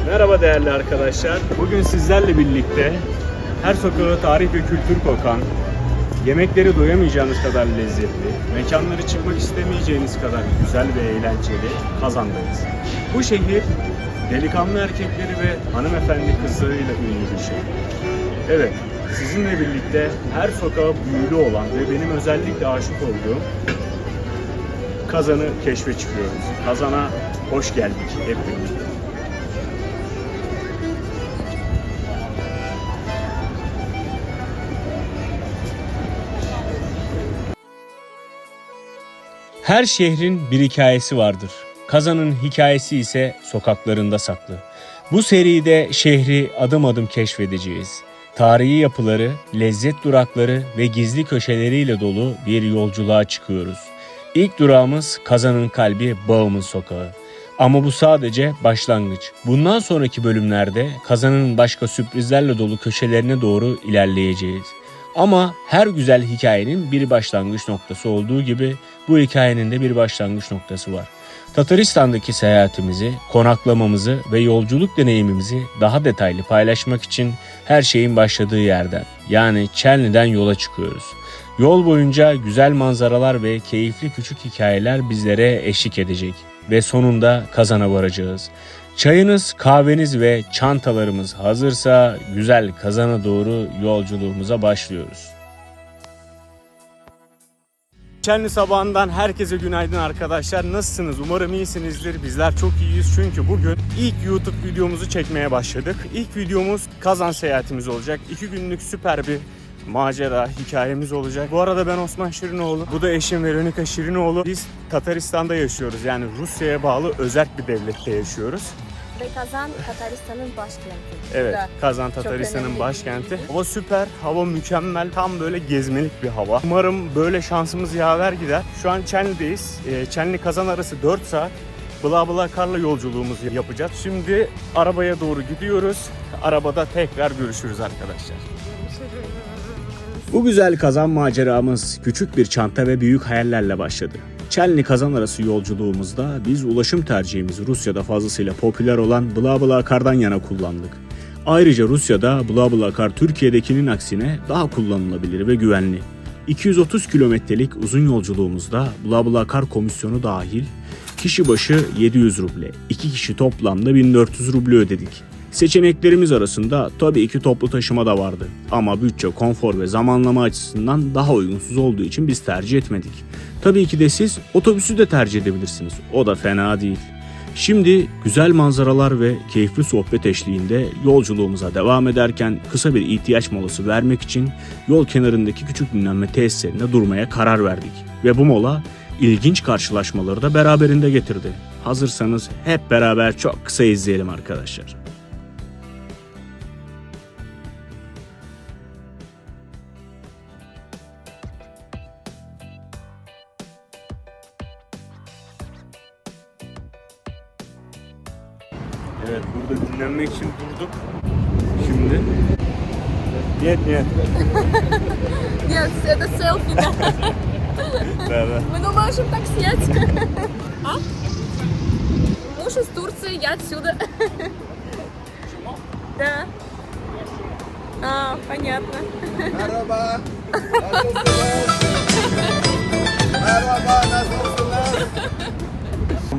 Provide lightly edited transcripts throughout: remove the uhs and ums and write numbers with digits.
Merhaba değerli arkadaşlar. Bugün sizlerle birlikte her sokağı tarih ve kültür kokan, yemekleri doyamayacağınız kadar lezzetli, mekanları çıkmak istemeyeceğiniz kadar güzel ve eğlenceli Kazan'dayız. Bu şehir delikanlı erkekleri ve hanımefendi kızlarıyla ünlü bir şehir. Evet, sizinle birlikte her sokağı büyülü olan ve benim özellikle aşık olduğum Kazan'ı keşfe çıkıyoruz. Kazan'a hoş geldik hep birlikte. Her şehrin bir hikayesi vardır. Kazan'ın hikayesi ise sokaklarında saklı. Bu seride şehri adım adım keşfedeceğiz. Tarihi yapıları, lezzet durakları ve gizli köşeleriyle dolu bir yolculuğa çıkıyoruz. İlk durağımız Kazan'ın kalbi Bağım'ın sokağı. Ama bu sadece başlangıç. Bundan sonraki bölümlerde Kazan'ın başka sürprizlerle dolu köşelerine doğru ilerleyeceğiz. Ama her güzel hikayenin bir başlangıç noktası olduğu gibi bu hikayenin de bir başlangıç noktası var. Tataristan'daki seyahatimizi, konaklamamızı ve yolculuk deneyimimizi daha detaylı paylaşmak için her şeyin başladığı yerden, yani Chelny'den yola çıkıyoruz. Yol boyunca güzel manzaralar ve keyifli küçük hikayeler bizlere eşlik edecek ve sonunda Kazan'a varacağız. Çayınız, kahveniz ve çantalarımız hazırsa güzel Kazan'a doğru yolculuğumuza başlıyoruz. Chelny sabahından herkese günaydın arkadaşlar. Nasılsınız? Umarım iyisinizdir. Bizler çok iyiyiz çünkü bugün ilk YouTube videomuzu çekmeye başladık. İlk videomuz Kazan seyahatimiz olacak. 2 günlük süper bir macera hikayemiz olacak. Bu arada ben Osman Şirinoğlu. Bu da eşim Veronika Şirinoğlu. Biz Tataristan'da yaşıyoruz. Yani Rusya'ya bağlı özerk bir devlette yaşıyoruz. Ve Kazan Tataristan'ın başkenti. Evet, Kazan Tataristan'ın başkenti. Hava süper, hava mükemmel. Tam böyle gezmelik bir hava. Umarım böyle şansımız yaver gider. Şu an Chelny'deyiz. Chelny-Kazan arası 4 saat. BlaBlaCar'la yolculuğumuzu yapacağız. Şimdi arabaya doğru gidiyoruz. Arabada tekrar görüşürüz arkadaşlar. Bu güzel Kazan maceramız küçük bir çanta ve büyük hayallerle başladı. Chelny-Kazan arası yolculuğumuzda biz ulaşım tercihimizi Rusya'da fazlasıyla popüler olan BlaBlaCar'dan yana kullandık. Ayrıca Rusya'da BlaBlaCar Türkiye'dekinin aksine daha kullanılabilir ve güvenli. 230 kilometrelik uzun yolculuğumuzda BlaBlaCar komisyonu dahil kişi başı 700 ruble, 2 kişi toplamda 1400 ruble ödedik. Seçeneklerimiz arasında tabii ki toplu taşıma da vardı. Ama bütçe, konfor ve zamanlama açısından daha uygunsuz olduğu için biz tercih etmedik. Tabii ki de siz otobüsü de tercih edebilirsiniz. O da fena değil. Şimdi güzel manzaralar ve keyifli sohbet eşliğinde yolculuğumuza devam ederken kısa bir ihtiyaç molası vermek için yol kenarındaki küçük dinlenme tesislerinde durmaya karar verdik. Ve bu mola ilginç karşılaşmaları da beraberinde getirdi. Hazırsanız hep beraber çok kısa izleyelim arkadaşlar. Evet, burada dinlenmek için durduk. Şimdi нет. Нет, это селфи, да. Да. Мы не можем так снять. А? Муж из Турции, я отсюда. Да. А, понятно. Merhaba. Nasılsınız? Merhaba, nasılsınız?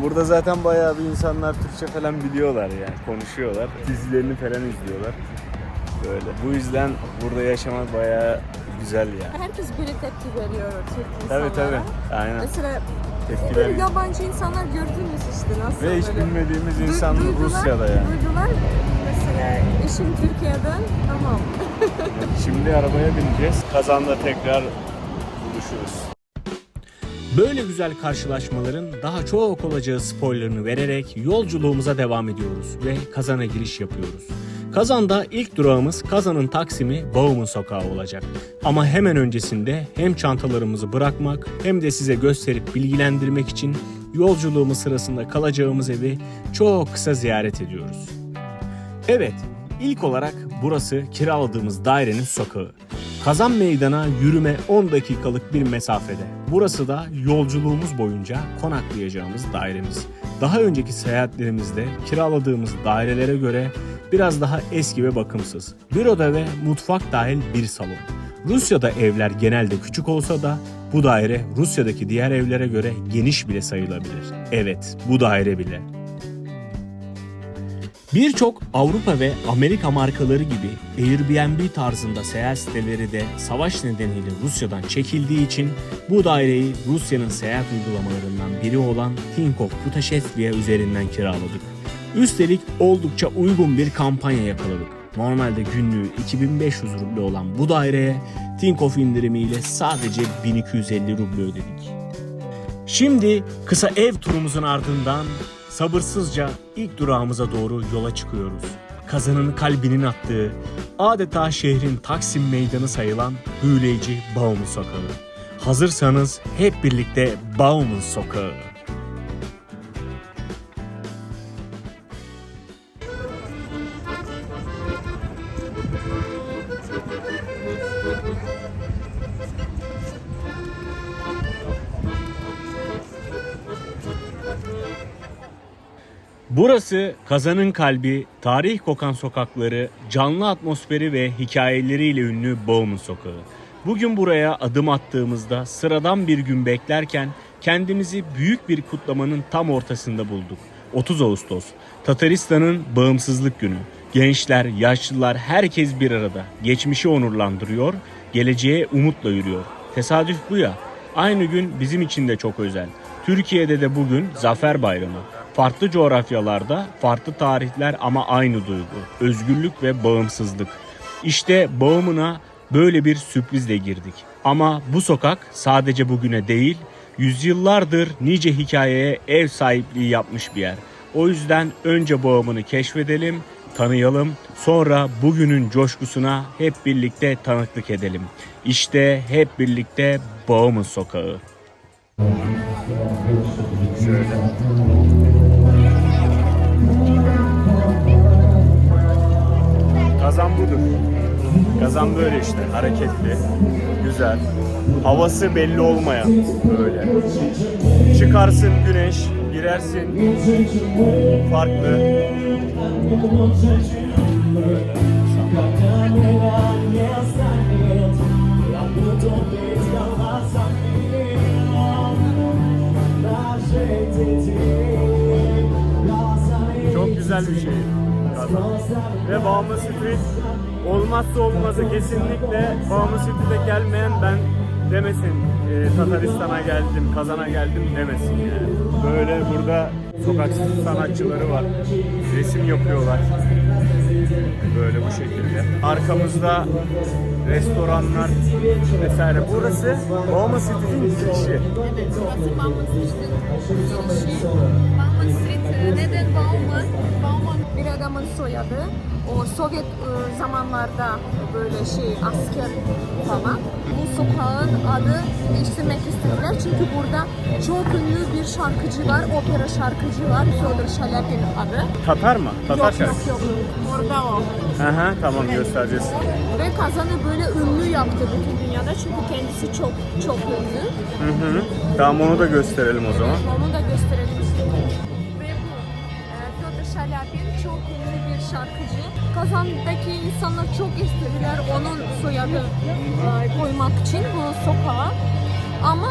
Burada zaten bayağı bir insanlar Türkçe falan biliyorlar yani, konuşuyorlar. Dizilerini falan izliyorlar. Böyle. Bu yüzden burada yaşamak bayağı güzel yani. Herkes böyle tepki veriyor Türk insanlara. Tabii. Aynen. Mesela Tepki böyle veriyor. yabancı insanlar gördünüz işte nasıl Ve hiç böyle. bilmediğimiz insan Duydular- Rusya'da yani. Duydular mesela eşim Türkiye'den, tamam. Şimdi arabaya bineceğiz. Kazan'da tekrar buluşuruz. Böyle güzel karşılaşmaların daha çok olacağı spoilerını vererek yolculuğumuza devam ediyoruz ve Kazan'a giriş yapıyoruz. Kazan'da ilk durağımız Kazan'ın Taksim'i Bağım'ın sokağı olacak. Ama hemen öncesinde hem çantalarımızı bırakmak hem de size gösterip bilgilendirmek için yolculuğumuz sırasında kalacağımız evi çok kısa ziyaret ediyoruz. Evet, ilk olarak burası kiraladığımız dairenin sokağı. Kazan Meydan'a yürüme 10 dakikalık bir mesafede. Burası da yolculuğumuz boyunca konaklayacağımız dairemiz. daha önceki seyahatlerimizde kiraladığımız dairelere göre biraz daha eski ve bakımsız. Bir oda ve mutfak dahil bir salon. Rusya'da evler genelde küçük olsa da bu daire Rusya'daki diğer evlere göre geniş bile sayılabilir. Evet, bu daire bile. Birçok Avrupa ve Amerika markaları gibi Airbnb tarzında seyahat siteleri de savaş nedeniyle Rusya'dan çekildiği için bu daireyi Rusya'nın seyahat uygulamalarından biri olan Tinkoff Putashestvia üzerinden kiraladık. Üstelik oldukça uygun bir kampanya yakaladık. Normalde günlüğü 2500 ruble olan bu daireye Tinkoff indirimiyle sadece 1250 ruble ödedik. Şimdi kısa ev turumuzun ardından sabırsızca ilk durağımıza doğru yola çıkıyoruz. Kazan'ın kalbinin attığı, adeta şehrin Taksim Meydanı sayılan büyüleyici Bauman Sokağı. Hazırsanız hep birlikte Bauman Sokağı. Burası Kazan'ın kalbi, tarih kokan sokakları, canlı atmosferi ve hikayeleriyle ünlü Bauman Sokağı. Bugün buraya adım attığımızda sıradan bir gün beklerken kendimizi büyük bir kutlamanın tam ortasında bulduk. 30 Ağustos, Tataristan'ın bağımsızlık günü. Gençler, yaşlılar herkes bir arada. Geçmişi onurlandırıyor, geleceğe umutla yürüyor. Tesadüf bu ya. Aynı gün bizim için de çok özel. Türkiye'de de bugün Zafer Bayramı. Farklı coğrafyalarda, farklı tarihler ama aynı duygu. Özgürlük ve bağımsızlık. İşte Bauman'a böyle bir sürprizle girdik. Ama bu sokak sadece bugüne değil, yüzyıllardır nice hikayeye ev sahipliği yapmış bir yer. O yüzden önce Bauman'ı keşfedelim, tanıyalım, sonra bugünün coşkusuna hep birlikte tanıklık edelim. İşte hep birlikte Bauman Sokağı. Şöyle. Kazan budur. Kazan böyle işte, hareketli, güzel, havası belli olmayan böyle. Çıkarsın güneş, girersin farklı. Çok güzel bir şey Kazan. Ve Bauman Street olmazsa olmazı, kesinlikle Bauman Street'e gelmeyen ben demesin. Tataristan'a geldim, Kazan'a geldim demesin yani. Böyle burada sokak sanatçıları var. Resim yapıyorlar. Böyle bu şekilde. Arkamızda restoranlar vesaire. Burası Bauman Street'in girişi. Evet, burası Bauman Street'in girişi. Bauman Street neden Bauman? Bauman bir adamın soyadı. O Sovyet zamanlarda böyle asker falan. Bu sokağın adı değiştirmek istediler. Çünkü burada çok ünlü bir şarkıcı var, opera şarkıcı var. Fyodor Şalyapin adı. Tatar mı? Tatar Yok. Orada o. Aha, tamam göstereceğiz. Ve Kazan'ı böyle ünlü yaptı bütün dünyada çünkü kendisi çok ünlü. Hı. Tamam, onu da gösterelim o zaman. Onu da gösterelim. Ve bu Fyodor Şalyapin çok ünlü bir şarkıcı. Kazan'daki insanlar çok istediler onun soyadı koymak için bu sokağa. Ama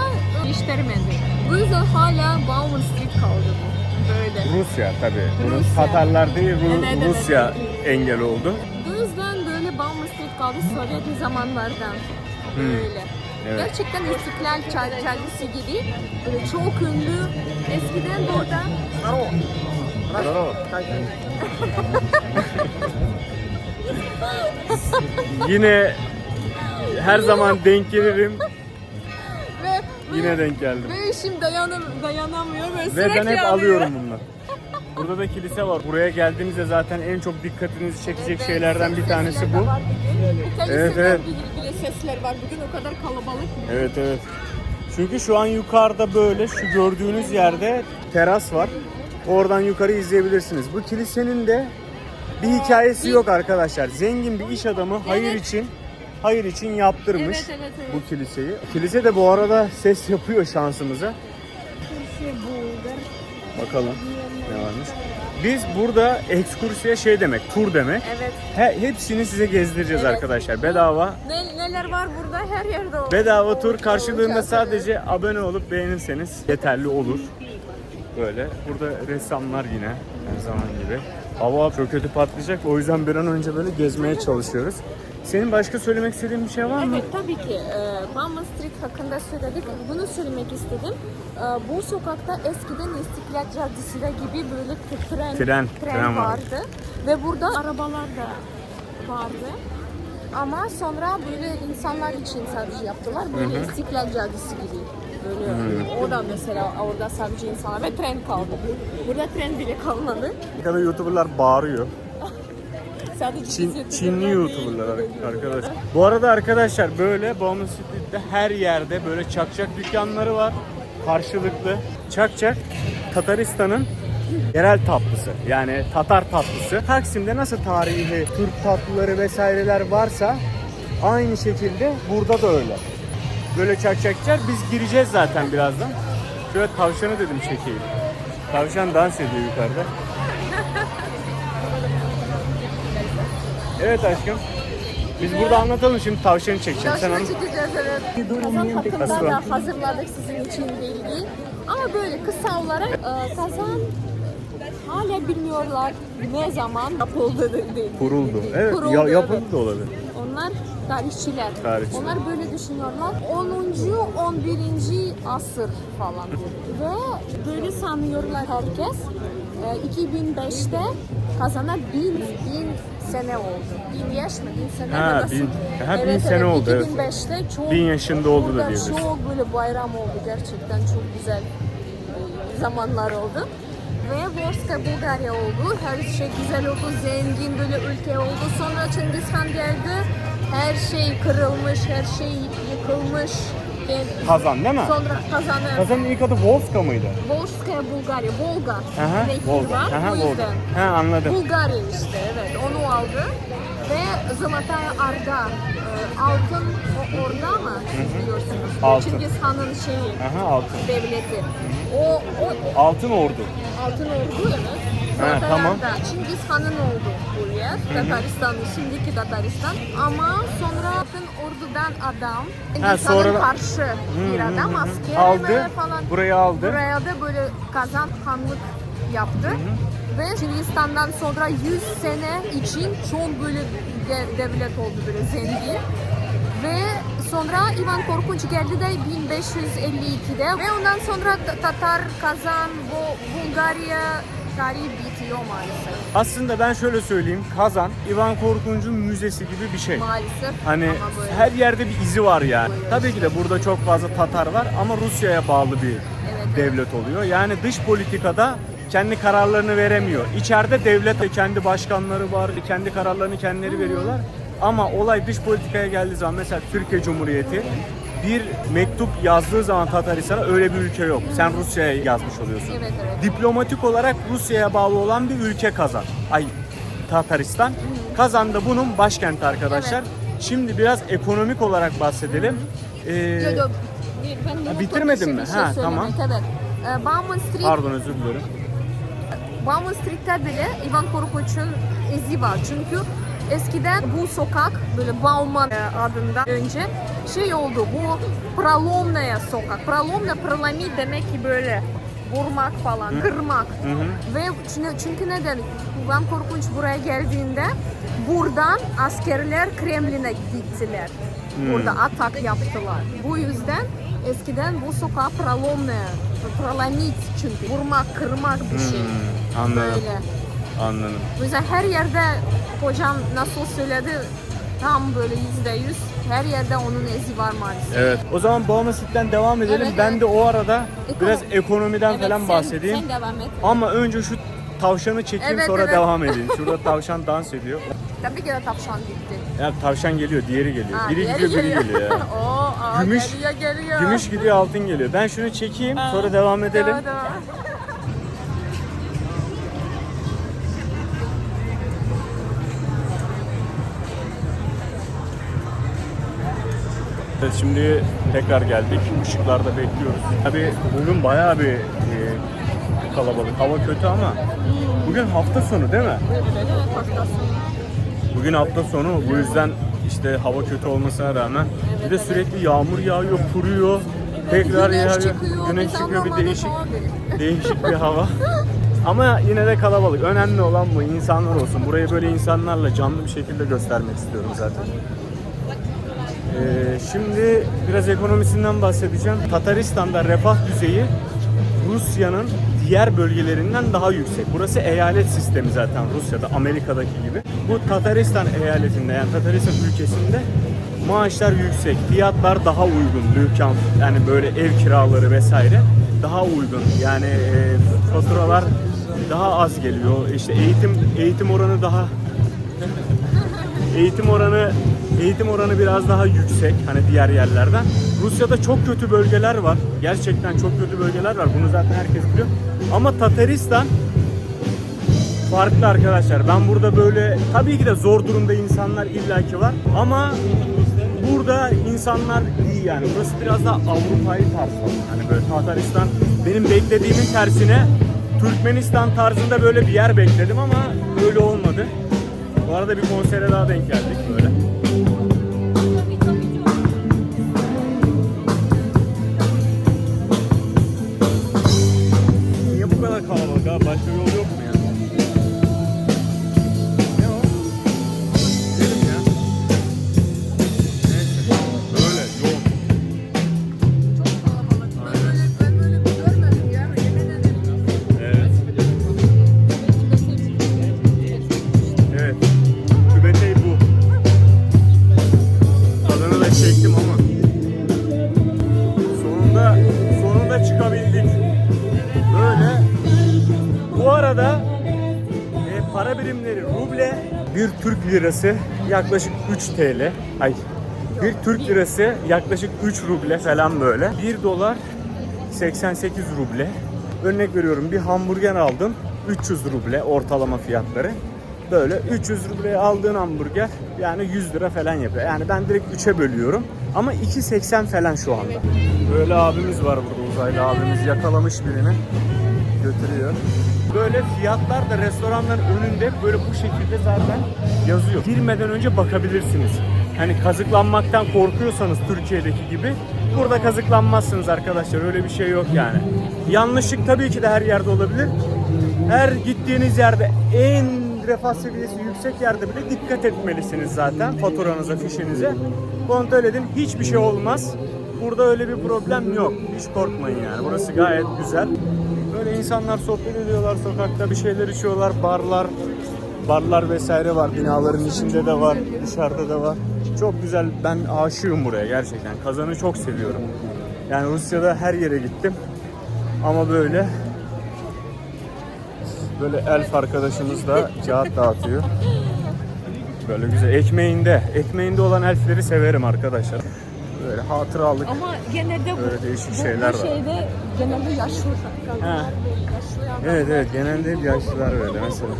işlemedi. Bu yüzden hala Bauman Street kaldı bu. Böyle. Rusya tabii. Bunun Rusya. Tatarlar değil, Evet. Rusya engel oldu. Bu yüzden böyle Bauman Street kaldı Sovyet zamanlardan. Böyle. Evet. Gerçekten İstiklal Caddesi gibi böyle çok ünlü. Eskiden burada Yine her zaman denk gelirim. ve Yine denk geldim. ve eşim dayanamıyor ve Ve sürekli ben hep alıyor. alıyorum bundan. Burada da kilise var. Buraya geldiğinizde zaten en çok dikkatinizi çekecek Evet, şeylerden bir tanesi sesler de bu. var bugün. Bu kiliseden Evet. bile sesler var bugün, o kadar kalabalık. Evet. Çünkü şu an yukarıda böyle şu gördüğünüz yerde teras var. Oradan yukarı izleyebilirsiniz. Bu kilisenin de bir hikayesi yok arkadaşlar. Zengin bir iş adamı hayır için yaptırmış Evet. bu kiliseyi. Kilise de bu arada ses yapıyor şansımıza. Bakalım ne varmış. Biz burada ekskursiye şey demek, tur demek. Evet. Hepsini size gezdireceğiz Evet. arkadaşlar. Bedava. Neler var burada her yerde olur. Bedava tur karşılığında Olacak, sadece abone olup beğenirseniz yeterli olur. Böyle. Burada ressamlar yine her zaman gibi. Hava çok kötü patlayacak. O yüzden bir an önce böyle gezmeye çalışıyoruz. Senin başka söylemek istediğin bir şey var mı? Evet tabii ki. Bowman Street hakkında söyledik. Bunu söylemek istedim. Bu sokakta eskiden İstiklal Caddesi gibi böyle tren vardı. Ve burada arabalar da vardı. Ama sonra böyle insanlar için sadece yaptılar. Böyle İstiklal Caddesi gibi. Böyle o da mesela orada sadece insanlar ve tren kaldı. Burada tren bile kalmadı. Ne kadar YouTuber'lar bağırıyor. Sadece Çinli YouTuber'lar arkadaşlar. Bu arada arkadaşlar böyle Bowman Street'te her yerde böyle çakçak dükkanları var. Karşılıklı. Çakçak Tataristan'ın yerel tatlısı. Yani Tatar tatlısı. Taksim'de nasıl tarihi Türk tatlıları vesaireler varsa aynı şekilde burada da öyle. Böyle çakçakçılar. Biz gireceğiz zaten birazdan. Şöyle tavşanı dedim çekeyim. Tavşan dans ediyor yukarıda. Evet aşkım. Biz burada anlatalım, şimdi tavşanı çekeceğim. Sen Tavşanı çekeceğiz, evet. Kazan hakkında Aslan. da hazırladık sizin için bilgi. Ama böyle kısa olarak kazan hala bilmiyorlar ne zaman yapıldı değil. Kuruldu. Evet, Kuruldu, yapıldı evet. da olabilir. Onlar tarihçiler. Tarihçiler. Onlar böyle düşünüyorlar. 10. 11. asır falan. Ve böyle sanıyorlar herkes. 2005'te Kazan'a bin sene oldu. 1000 yaş mı? 1000 sene Ha, mi? Nasıl? 1000 sene oldu, evet. 2005'te çok 1000 yaşında oldu da burada diyebiliriz. çok böyle bayram oldu. Gerçekten çok güzel zamanlar oldu. Ve Vorska Bulgarya oldu. Her şey güzel oldu. Zengin böyle ülke oldu. Sonra Çingiz Han geldi. Her şey kırılmış, her şey yıkılmış. Kazan değil mi? Sonra Kazan'ı Kazan'ın ilk adı Volska mıydı? Volskaya Bulgarya, Volga Aha, nehri Volga. var. Aha, Bu Volga. yüzden. Ha, anladım. Bulgarya işte, evet, onu aldı. Ve Zlataya Arda, altın orada mı biliyorsunuz? Altın. Çingiz Han'ın şeyi, Aha, altın. devleti. O Altın ordu. altın ordu, evet. Ha, Zlataya tamam. Arda, Çingiz Han'ın oldu bu yer. Tataristan, şimdiki Tataristan. Ama sonra altın ordudan adam, Çingiz sonra Han'ın da- karşı bir adam, asker Aldı, falan. burayı aldı. Buraya da böyle Kazan Hanlık yaptı. Ve Çingistan'dan sonra 100 sene için çok böyle devlet oldu, böyle zengin. Ve sonra Ivan Korkunç geldi de 1552'de ve ondan sonra Tatar, Kazan, Bulgarya tarihi bitiyor maalesef. Aslında ben şöyle söyleyeyim. Kazan, Ivan Korkunç'un müzesi gibi bir şey. Maalesef. Hani Ama böyle. her yerde bir izi var yani. Tabii ki de burada çok fazla Tatar var ama Rusya'ya bağlı bir devlet oluyor. Yani dış politikada kendi kararlarını veremiyor. İçeride devlet de kendi başkanları var, kendi kararlarını kendileri veriyorlar. Ama olay dış politikaya geldiği zaman mesela Türkiye Cumhuriyeti bir mektup yazdığı zaman Tataristan'a öyle bir ülke yok. Sen Rusya'ya yazmış oluyorsun. Evet, evet. Diplomatik olarak Rusya'ya bağlı olan bir ülke Kazan. Tataristan. Kazan da bunun başkenti arkadaşlar. Şimdi biraz ekonomik olarak bahsedelim. Yok, ben unuttum bitirmedin bir mi? şey Ha, söylemek, tamam. Evet. Bauman Street, Pardon, özür dilerim. Bauman Street'te bile Ivan Korkunç'un izi var. Çünkü eskiden bu sokak böyle Bauman adından önce şey oldu. Bu Pralomnaya sokak. Pralomna, pralami demek ki böyle vurmak falan, kırmak. Ve çünkü neden? Ivan Korkunç buraya geldiğinde buradan askerler Kremlin'e gittiler. Burada atak yaptılar. Bu yüzden eskiden bu sokağa Pralomnaya, pralamit çünkü vurmak, kırmak bir şey. Anladım. Böyle. Anladım. O yüzden her yerde hocam nasıl söyledi tam böyle %100 her yerde onun izi var maalesef. Evet. O zaman Bauman Street'ten devam edelim. Evet, ben evet. de o arada biraz ekonomiden Evet, falan sen- bahsedeyim. Sen devam et. Ama önce şu tavşanı çekeyim, Evet, sonra evet. devam edeyim. Şurada tavşan dans ediyor. Tabii ki de tavşan gitti. Ya tavşan geliyor, diğeri geliyor. Ha, Biri diğeri gidiyor, biri geliyor ya. Oo, Gümüş- geliyor. Gümüş gidiyor, altın geliyor. Ben şunu çekeyim, sonra devam edelim. Devam. Evet, şimdi tekrar geldik. Işıklarda bekliyoruz. Tabii bugün bayağı bir bir kalabalık. Hava kötü ama bugün hafta sonu değil mi? Evet, hafta sonu. Bugün hafta sonu, bu yüzden işte hava kötü olmasına rağmen bir de sürekli yağmur yağıyor, kuruyor, tekrar güneş yağıyor, çıkıyor, güneş biz çıkıyor, bir anlamadık hava böyle. değişik bir hava. Ama yine de kalabalık. Önemli olan bu, insanlar olsun. Burayı böyle insanlarla canlı bir şekilde göstermek istiyorum zaten. Şimdi biraz ekonomisinden bahsedeceğim. Tataristan'da refah düzeyi Rusya'nın diğer bölgelerinden daha yüksek. Burası eyalet sistemi zaten Rusya'da, Amerika'daki gibi. Bu Tataristan eyaletinde, yani Tataristan ülkesinde maaşlar yüksek, fiyatlar daha uygun, dükkan, yani böyle ev kiraları vesaire daha uygun. Yani faturalar daha az geliyor. İşte eğitim oranı daha eğitim oranı biraz daha yüksek hani diğer yerlerden. Rusya'da çok kötü bölgeler var. Gerçekten çok kötü bölgeler var. Bunu zaten herkes biliyor. Ama Tataristan farklı arkadaşlar. Ben burada böyle tabii ki de zor durumda insanlar illaki var ama burada insanlar iyi yani. Burası biraz daha Avrupa'yı tarzı. Hani böyle Tataristan benim beklediğimin tersine Türkmenistan tarzında böyle bir yer bekledim ama öyle olmadı. Bu arada bir konsere daha denk geldik böyle. Niye bu kadar kalabalık abi? Başka yol yok mu ya? Ne o? Gidelim ya. Neyse. Böyle yoğun. Çok kalabalık. Ben böyle bir görmedim ya. Yemin ederim. Evet. Evet. Kübetey bu. Adını da çektim ama. Sonunda çıkabildik. Böyle. Bu arada para birimleri ruble, bir Türk lirası yaklaşık 3 TL. Ay. Bir Türk lirası yaklaşık 3 ruble falan böyle. 1 dolar 88 ruble. Örnek veriyorum, bir hamburger aldım. 300 ruble ortalama fiyatları. Böyle 300 rubleye aldığın hamburger yani 100 lira falan yapıyor. Yani ben direkt 3'e bölüyorum. Ama 2.80 falan şu anda. Böyle abimiz var burada, uzaylı abimiz yakalamış birini. Götürüyor. Böyle fiyatlar da restoranların önünde böyle bu şekilde zaten yazıyor. Girmeden önce bakabilirsiniz. Hani kazıklanmaktan korkuyorsanız Türkiye'deki gibi burada kazıklanmazsınız arkadaşlar. Öyle bir şey yok yani. Yanlışlık tabii ki de her yerde olabilir. Her gittiğiniz yerde en refah seviyesi yüksek yerde bile dikkat etmelisiniz zaten faturanıza, fişinize. Kontrol edin. Hiçbir şey olmaz. Burada öyle bir problem yok. Hiç korkmayın yani. Burası gayet güzel. Böyle insanlar sohbet ediyorlar sokakta, bir şeyler içiyorlar. Barlar vesaire var. Binaların içinde de var, dışarıda da var. Çok güzel. Ben aşığım buraya gerçekten. Kazan'ı çok seviyorum. Yani Rusya'da her yere gittim. Ama böyle elf arkadaşımız da kağıt dağıtıyor. Böyle güzel. Ekmeğinde olan elfleri severim arkadaşlar. Böyle hatıralık. Ama genelde Böyle değişik şeyler var. şeyde genelde yaşlı kadınlar, Ha. yaşlı adamlar. Evet genelde hep yaşlılar böyle mesela.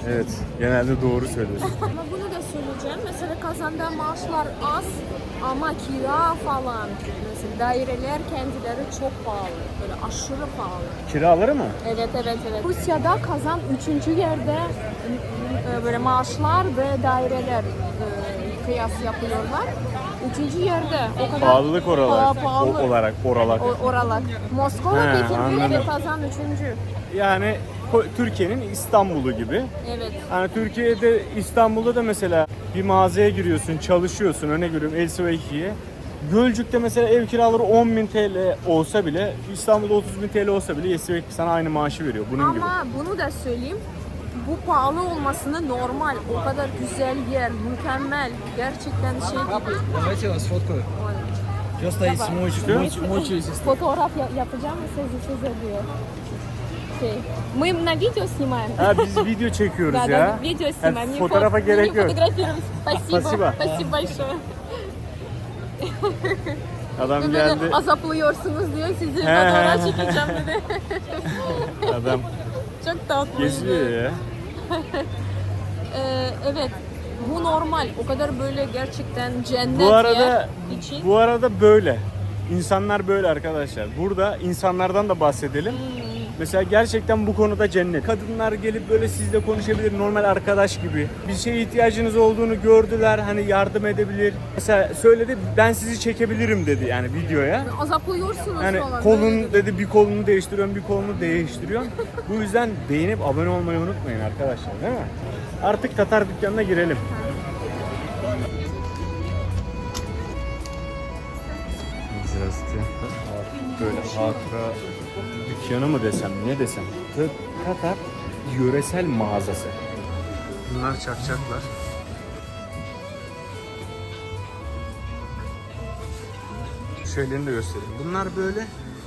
Evet, genelde doğru söylüyorsun. Ama bunu da söyleyeceğim. Mesela Kazan'da maaşlar az ama kira falan. Mesela daireler kendileri çok pahalı. Böyle aşırı pahalı. Kiraları mı? Evet. Rusya'da Kazan 3. yerde böyle maaşlar ve daireler kıyas yapıyorlar. 3. yerde o kadar Pahalılık oralar. pahalı. Oralar. Moskova, He, Petersburg anladım. ve Kazan 3. Yani Türkiye'nin İstanbul'u gibi. Evet. Yani Türkiye'de, İstanbul'da da mesela bir mağazaya giriyorsun, çalışıyorsun, örnek veriyorum Elseviki'ye. Gölcük'te mesela ev kiraları 10.000 TL olsa bile, İstanbul'da 30.000 TL olsa bile Elseviki sana aynı maaşı veriyor. Bunun gibi. Ama bunu da söyleyeyim. Bu pahalı olmasını normal. O kadar güzel yer, mükemmel. Gerçekten şey gibi. Давайте я вас фоткаю. Сейчас стоит смочи. Fotoğraf yapacağım mı size diyor. Мы на видео снимаем. Ha, biz video çekiyoruz Да, ya. видео Yani снимаем. fotoğrafa gerek yok. Фотографируем. Спасибо. Спасибо. Спасибо большое. Adam Böyle geldi. azaplıyorsunuz diyor. Sizi He. fotoğraf çekeceğim dedi. Adam Çok tatlıydı. geziyor ya. Evet. Bu normal. O kadar böyle gerçekten cennet Bu arada yer için. böyle. İnsanlar böyle arkadaşlar. Burada insanlardan da bahsedelim. Mesela gerçekten bu konuda cennet. Kadınlar gelip böyle sizle konuşabilir, normal arkadaş gibi. Bir şeye ihtiyacınız olduğunu gördüler, hani yardım edebilir. Mesela söyledi, ben sizi çekebilirim dedi yani videoya. Azaplıyorsunuz Yani falan. kolun dedi, bir kolunu değiştiriyorum, bir kolunu değiştiriyorum. Bu yüzden beğenip abone olmayı unutmayın arkadaşlar, değil mi? Artık Tatar dükkanına girelim. Böyle hatıra dükkanı mı desem, ne desem? Tatar yöresel mağazası. Bunlar çakçaklar. Şeylerini de göstereyim. Bunlar böyle,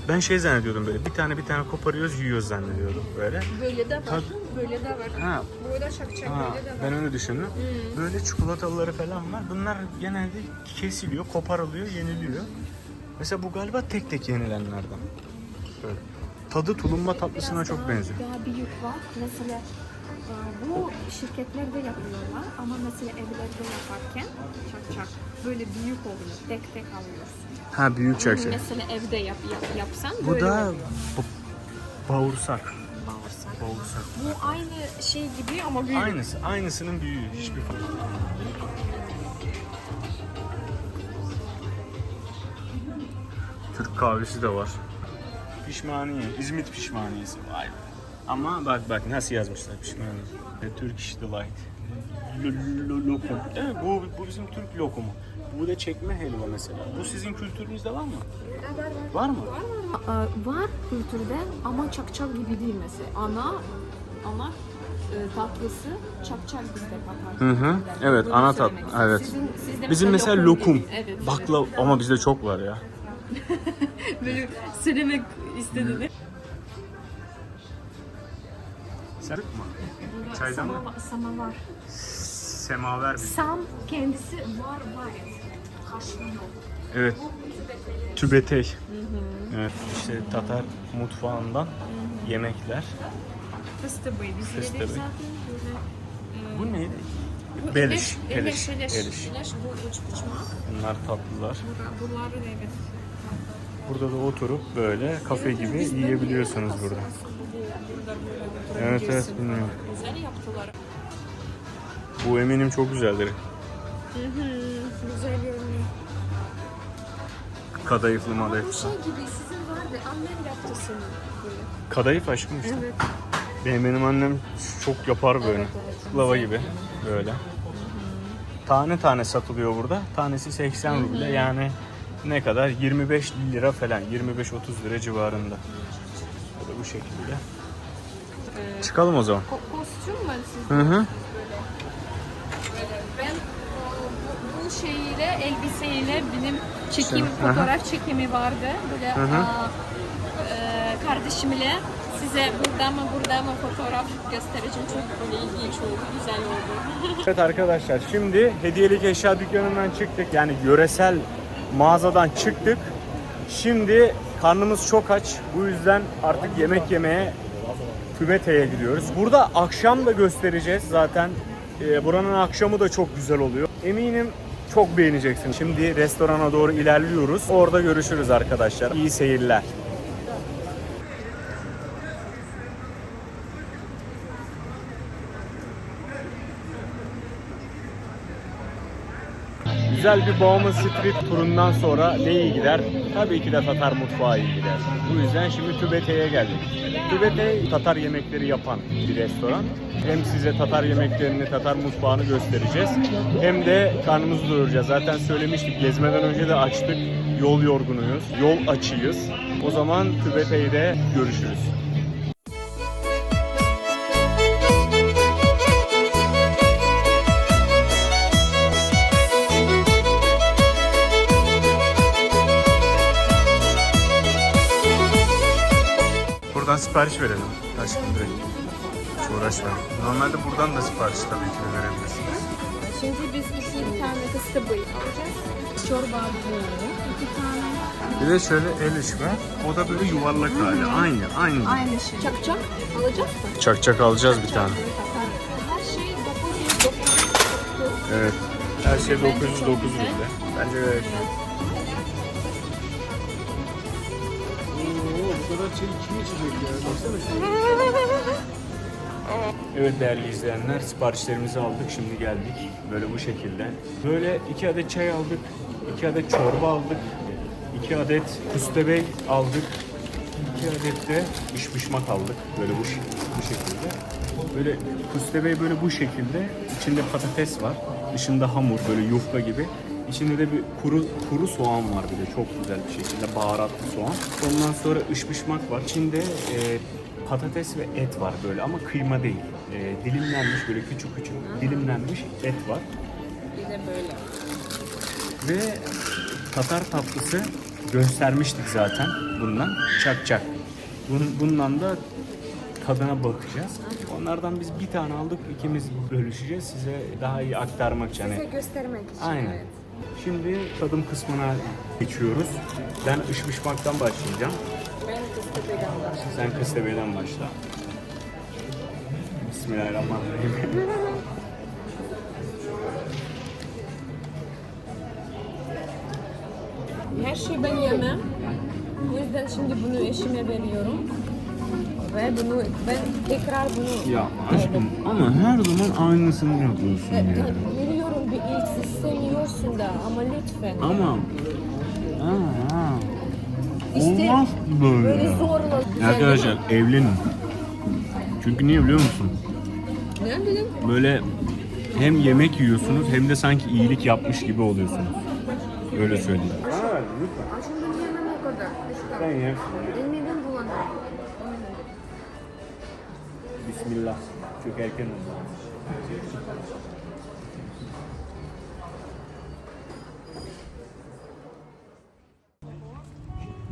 ben şey zannediyordum böyle, bir tane koparıyoruz, yiyoruz zannediyordum böyle. Böyle de var. Böyle de var. Ha, Burada şakçak ha, böyle de var. ben öyle düşündüm. Böyle çikolataları falan var. Bunlar genelde kesiliyor, koparılıyor, yeniliyor. Mesela bu galiba tek tek yenilenlerden. Böyle. Tadı tulumba tatlısına çok benziyor. Daha büyük var. Mesela bu şirketlerde yapıyorlar ama mesela evlerde yaparken çak böyle büyük oluyor. Tek tek alıyorsun. Ha, büyük çakçak. Mesela evde yapsan Bu böyle da oluyor. bağırsak. Bağırsak. Bağırsak. Bu aynı şey gibi ama büyük. Aynısının büyüğü. Hiçbir fark yok. Türk kahvesi de var. Pişmaniye. İzmit pişmaniyesi. Vay be. Ama bak nasıl yazmışlar pişmaniye. Turkish Delight. Lokum. Evet, bu bizim Türk lokumu. Bu da çekme helva mesela. Bu sizin kültürünüzde var mı? Var mı? Var kültürde ama çakçak gibi değil mesela. Ana tatlısı çakçak bizde Tatar. Hı. Evet, Böyle ana söylemek tatlı. Evet. Sizde Bizim mesela lokum. gibi. Evet. Bakla ama bizde çok var ya. Böyle söylemek istediğini. Sen mi? Çaydan mı? Samavar. Semaver bir. Sam kendisi var. Haşlıyor. Evet. Tübetey. Evet. İşte Tatar mutfağından yemekler. Fıstığı boyu. Biz Fıstığı yedik boyu. zaten böyle. Bu neydi? Bu Beliş. Eliş. Eliş. Bu üç bıçmak. Bunlar tatlılar. Bunları da evet. Burada da oturup böyle kafe gibi yiyebiliyorsunuz burada. Evet, bilmiyorum. Güzel yaptılar. Bu eminim çok güzeldir. Güzel görünüyor. Kadayıflı Bu madayıflı. şey gibi sizin vardı. Annem yaptı senin böyle. Kadayıf aşkım işte. Evet. Benim annem çok yapar böyle. Evet, evet. Lava gibi böyle. Tane tane satılıyor burada. Tanesi 80 ruble, yani ne kadar? 25 lira falan. 25-30 lira civarında. Böyle bu şekilde. Çıkalım o zaman. Kostüm var sizde. Hı hı. Böyle. Ben bu şeyiyle, elbiseyle benim çekim, Hı hı. fotoğraf çekimi vardı. Böyle hı. Kardeşimle size burada mı fotoğraf göstereceğim. Çok böyle ilginç oldu, güzel oldu. Evet arkadaşlar, şimdi hediyelik eşya dükkanından çıktık. Yani yöresel mağazadan çıktık. Şimdi karnımız çok aç. Bu yüzden artık yemek yemeye Tübete'ye gidiyoruz. Burada akşam da göstereceğiz zaten. Buranın akşamı da çok güzel oluyor. Eminim çok beğeneceksin. Şimdi restorana doğru ilerliyoruz. Orada görüşürüz arkadaşlar. İyi seyirler. Güzel bir Bauman Street turundan sonra ne iyi gider? Tabii ki de Tatar mutfağı iyi gider. Bu yüzden şimdi Tübete'ye geldik. Tübete Tatar yemekleri yapan bir restoran. Hem size Tatar yemeklerini, Tatar mutfağını göstereceğiz. Hem de karnımızı doyuracağız. Zaten söylemiştik, gezmeden önce de açtık. Yol yorgunuyuz, yol açıyız. O zaman Tübete'de görüşürüz. Buradan sipariş verelim. Aşkım direkt. Hiç uğraşma. Normalde buradan da sipariş tabii ki de verebilirsiniz. Şimdi biz bir tane fıstığı boyu alacağız. Çorba boyu, 2 tane. Bir de şöyle el işme. O da böyle yuvarlak hali. Aynı. Aynı şey. Çakçak alacağız mı? Çakçak alacağız bir tane. Her şey 999. Evet. Her şey Bence 909 çok güzel. ruble. Bence evet. kadar çay kim içecek ya? Baksana şuna. Evet değerli izleyenler, siparişlerimizi aldık, şimdi geldik. Böyle bu şekilde. Böyle 2 adet çay aldık, 2 adet çorba aldık, 2 adet kustebey aldık, 2 adet de pişmişmak aldık. Böyle bu şekilde. Böyle kustebey böyle bu şekilde. İçinde patates var, dışında hamur böyle yufka gibi. İçinde de bir kuru soğan var, bir de çok güzel bir şekilde baharatlı soğan. Ondan sonra ışmışmak var. İçinde patates ve et var böyle ama kıyma değil. Dilimlenmiş böyle küçük dilimlenmiş et var. Bir de böyle. Ve Tatar tatlısı göstermiştik zaten bundan. Çak. Bundan da tadına bakacağız. Onlardan biz bir tane aldık, ikimiz bölüşeceğiz size daha iyi aktarmak için. Size göstermek için. Aynen. Evet. Şimdi tadım kısmına geçiyoruz. Ben ışmışmaktan başlayacağım. Ben kustebeyden başlayayım. Sen kıstebeyden başla. Bismillahirrahmanirrahim. Her şeyi ben yemem. O yüzden şimdi bunu eşime veriyorum. Ve ben tekrar bunu Ya aşkım ama her zaman aynısını yapıyorsun ya. Biliyorum bir ilk istemiyorsun da ama lütfen. Ama İşte olmaz böyle. Böyle zorla. Arkadaşlar evlenin. Çünkü niye biliyor musun? Ne bileyim? Böyle hem yemek yiyorsunuz hem de sanki iyilik yapmış gibi oluyorsunuz. Öyle söyleyeyim. Aslında yemem o kadar. Sen ye. Midem bulanıyor. Bismillah. Çok erken oldu.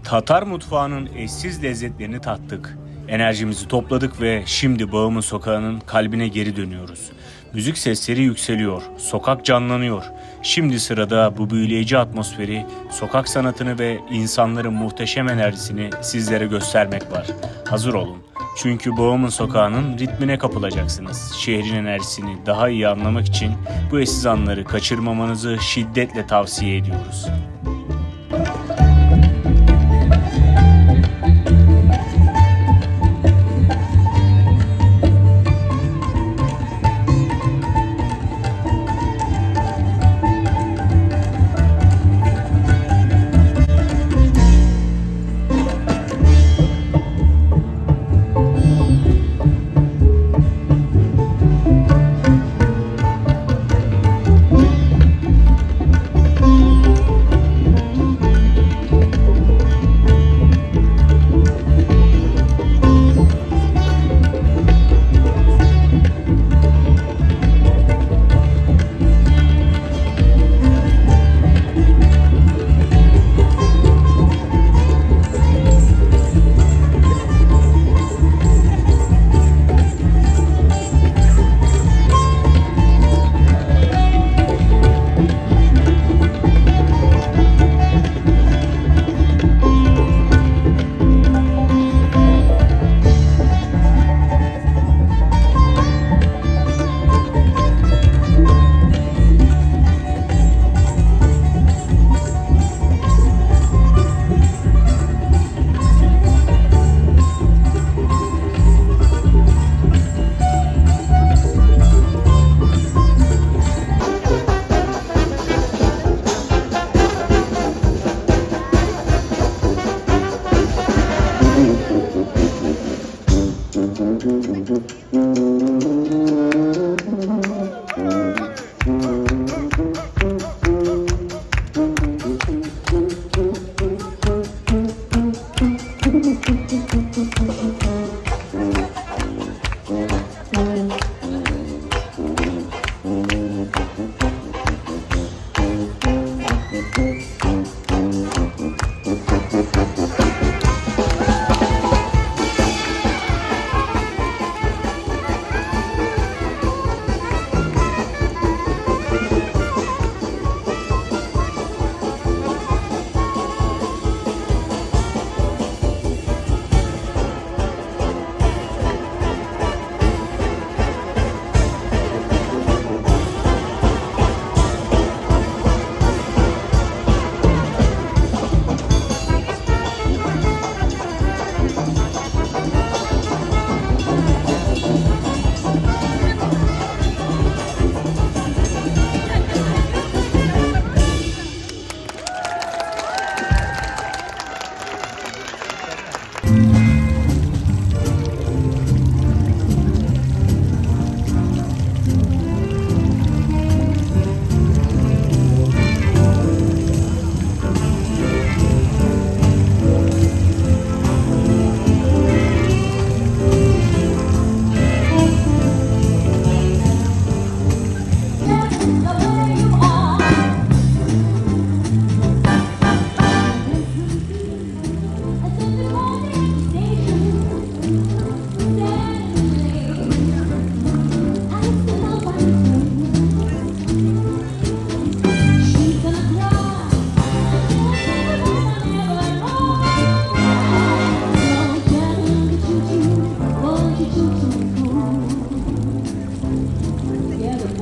Tatar mutfağının eşsiz lezzetlerini tattık. Enerjimizi topladık ve şimdi Bağım'ın sokağının kalbine geri dönüyoruz. Müzik sesleri yükseliyor, sokak canlanıyor. Şimdi sırada bu büyüleyici atmosferi, sokak sanatını ve insanların muhteşem enerjisini sizlere göstermek var. Hazır olun. Çünkü Bağım'ın sokağının ritmine kapılacaksınız. Şehrin enerjisini daha iyi anlamak için bu eşsiz anları kaçırmamanızı şiddetle tavsiye ediyoruz.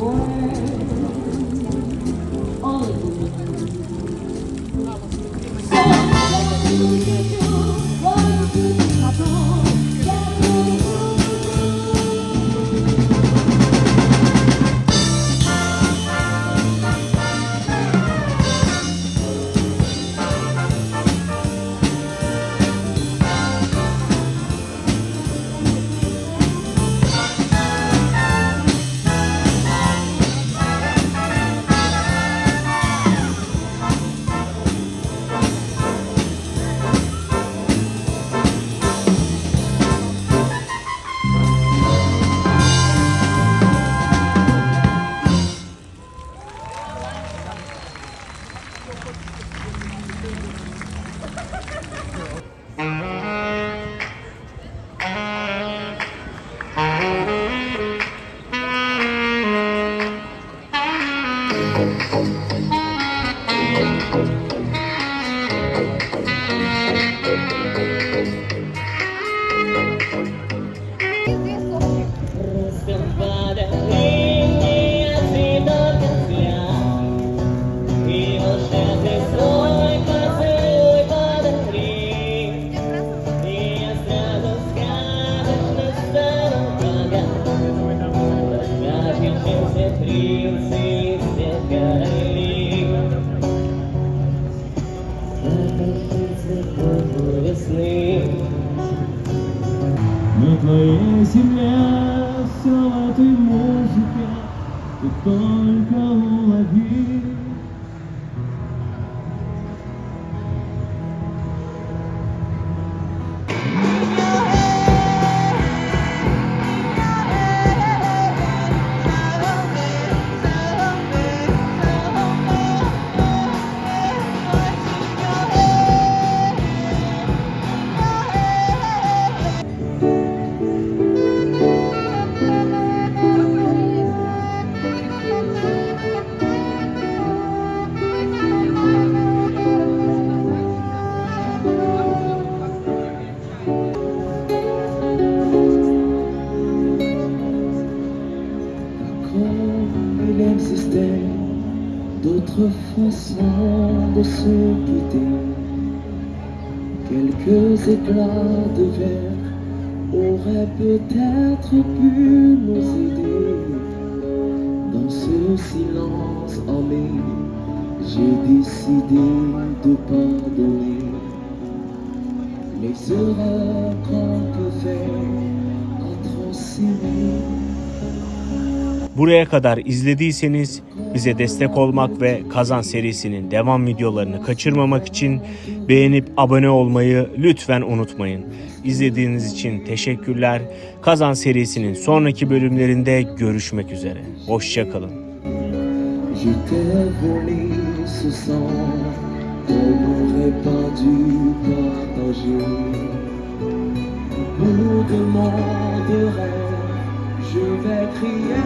Но твоя земля все в этой музыке, ты только улови. Il existait d'autres façons de se quitter. Quelques éclats de verre auraient peut-être pu nous aider. Dans ce silence amé, j'ai décidé de pardonner les erreurs qu'on peut faire entre s'aimer. Buraya kadar izlediyseniz bize destek olmak ve Kazan serisinin devam videolarını kaçırmamak için beğenip abone olmayı lütfen unutmayın. İzlediğiniz için teşekkürler. Kazan serisinin sonraki bölümlerinde görüşmek üzere. Hoşça kalın. Je t'ai volé ce sang qu'on n'aurait pas dû partager. Au bout de mon rêve, je vais crier.